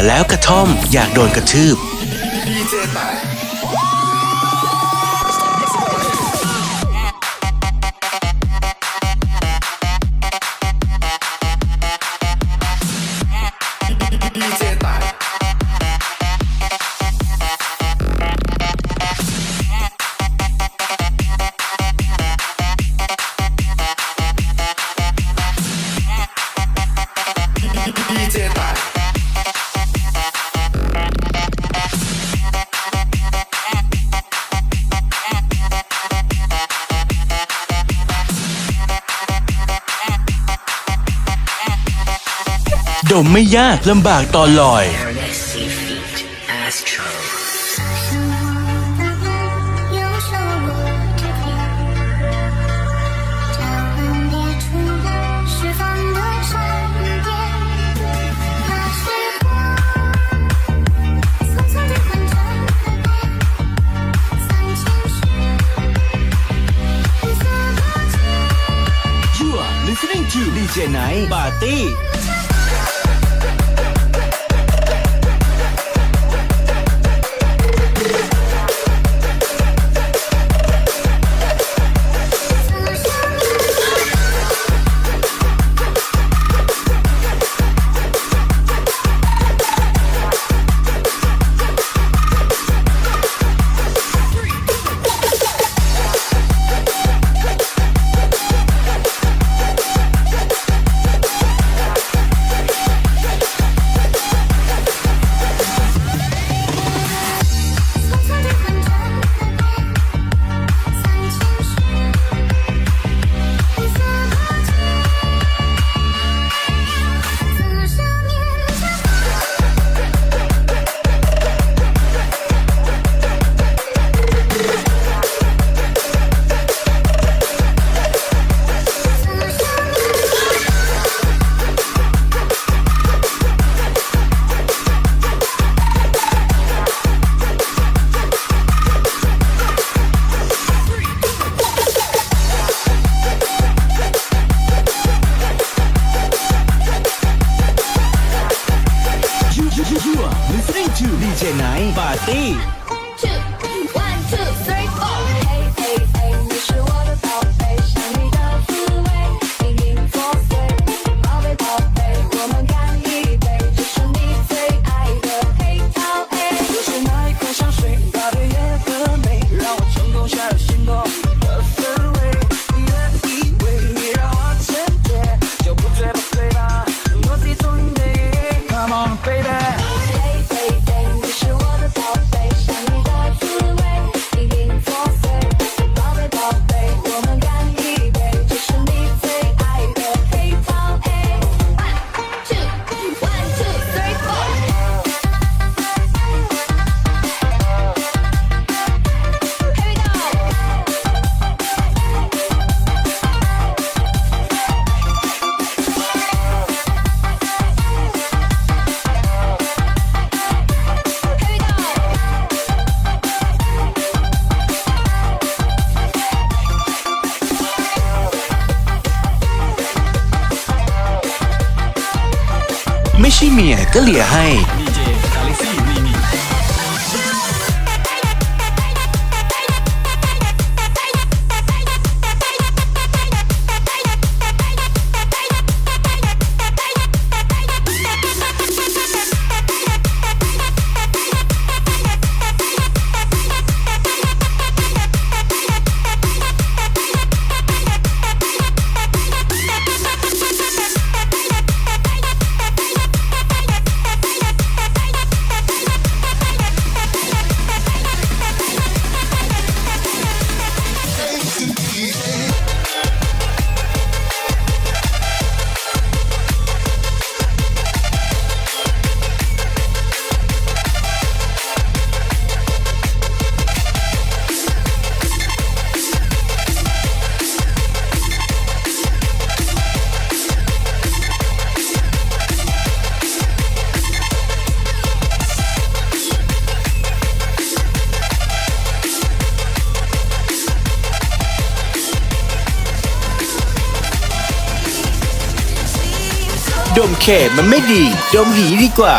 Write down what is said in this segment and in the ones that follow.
แล้วกระท่อมอยากโดนกระทืบดมไม่ยากลำบากตอนลอยListening to DJ Night Party Listening to DJ Night Party ไม่ใช่เมียก็เหลี่ยให้ดมเขตมันไม่ดีดมหีดีกว่า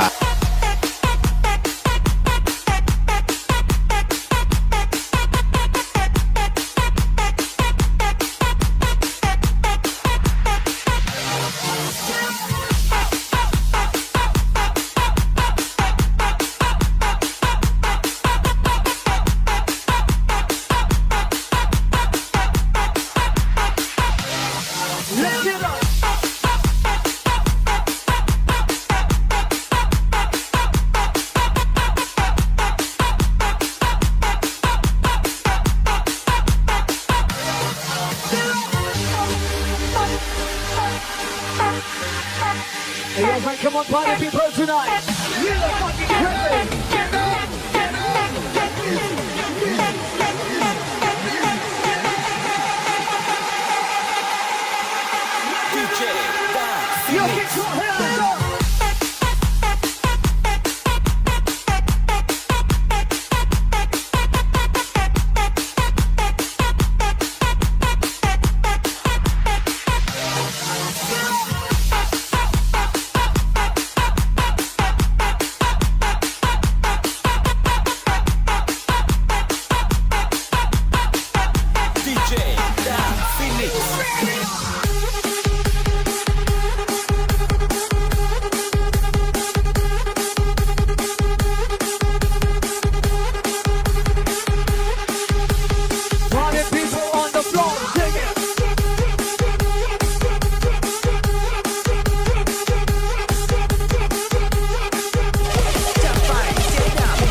people tonight. You look fucking crazy. Yo, get your hands up.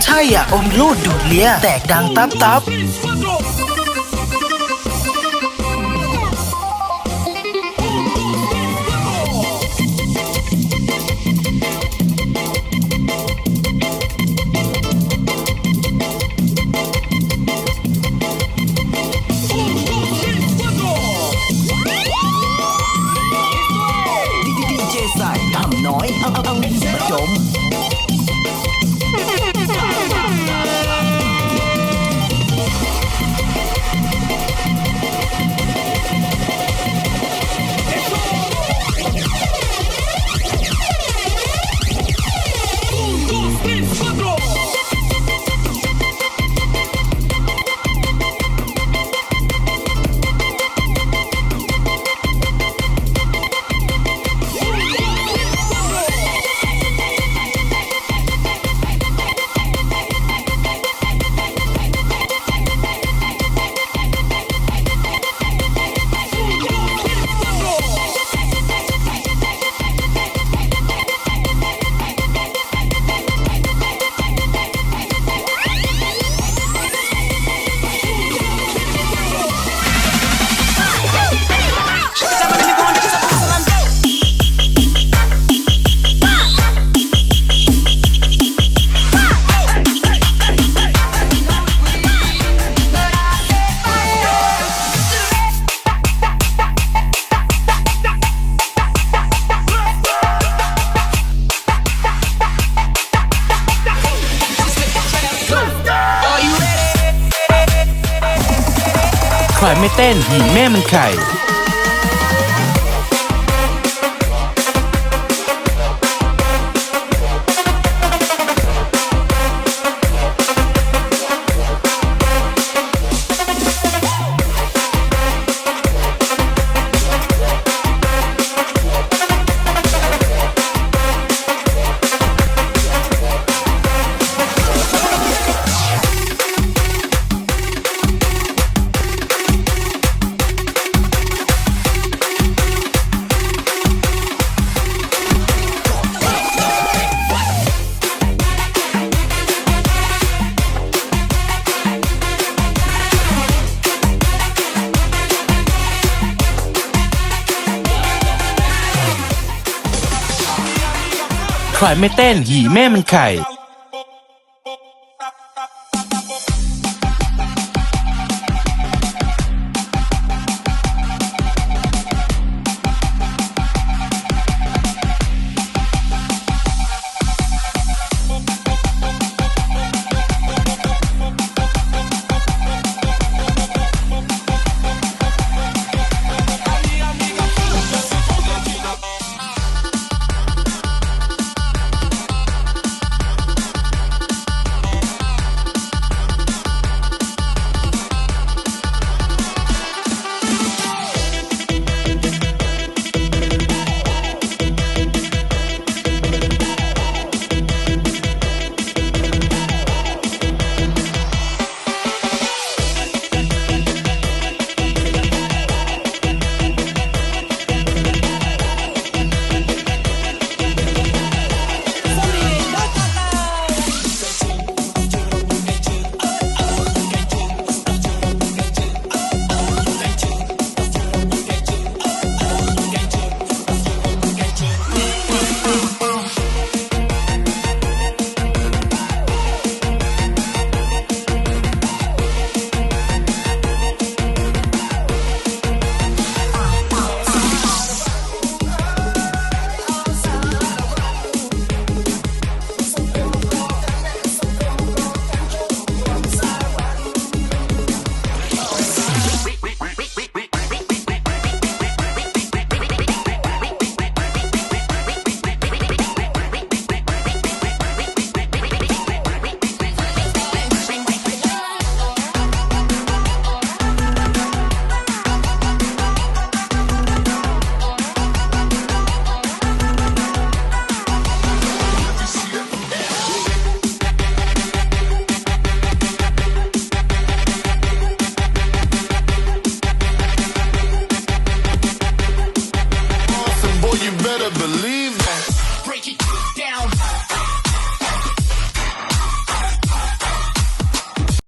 ใช่อ่ะอมลูดดูดเลียแตกดังตับตับดีเจใส่ทำน้อยเอาหินมาจม ใครไม่เต้นหีแม่มันไข่ ใครไม่เต้นหีแม่มันไข่